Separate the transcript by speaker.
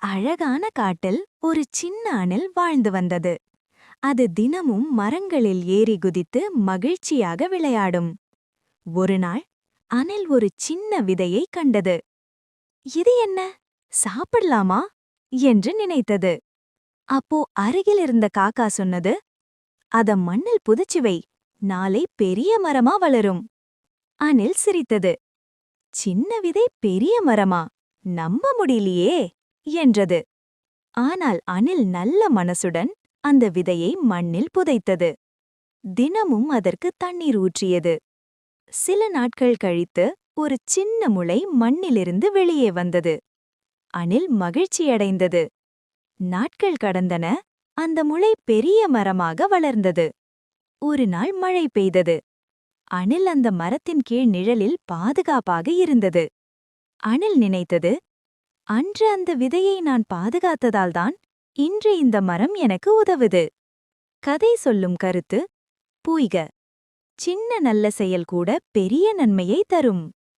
Speaker 1: அழகான காட்டில் ஒரு சின்ன அணில் வாழ்ந்து வந்தது. அது தினமும் மரங்களில் ஏறி குதித்து மகிழ்ச்சியாக விளையாடும். ஒருநாள் அணில் ஒரு சின்ன விதையைக் கண்டது. இது என்ன, சாப்பிடலாமா என்று நினைத்தது. அப்போ அருகில் இருந்த காக்கா சொன்னது, அத மண்ணில் புதைச்சு வை, நாளை பெரிய மரமா வளரும். அணில் சிரித்தது. சின்ன விதை பெரிய மரமா, நம்ப முடியலையே என்றது. ஆனால் அணில் நல்ல மனசுடன் அந்த விதையை மண்ணில் புதைத்தது. தினமும் அதற்கு தண்ணீர் ஊற்றியது. சில நாட்கள் கழித்து ஒரு சின்ன முளை மண்ணிலிருந்து வெளியே வந்தது. அணில் மகிழ்ச்சியடைந்தது. நாட்கள் கடந்தன. அந்த முளை பெரிய மரமாக வளர்ந்தது. ஒரு நாள் மழை பெய்தது. அணில் அந்த மரத்தின் கீழ் நிழலில் பாதுகாப்பாக இருந்தது. அணில் நினைத்தது, அன்று அந்த விதையை நான் பாதுகாத்ததால்தான் இன்று இந்த மரம் எனக்கு உதவுது. கதை சொல்லும் கருத்து: புய்க. சின்ன நல்ல செயல் கூட பெரிய நன்மையை தரும்.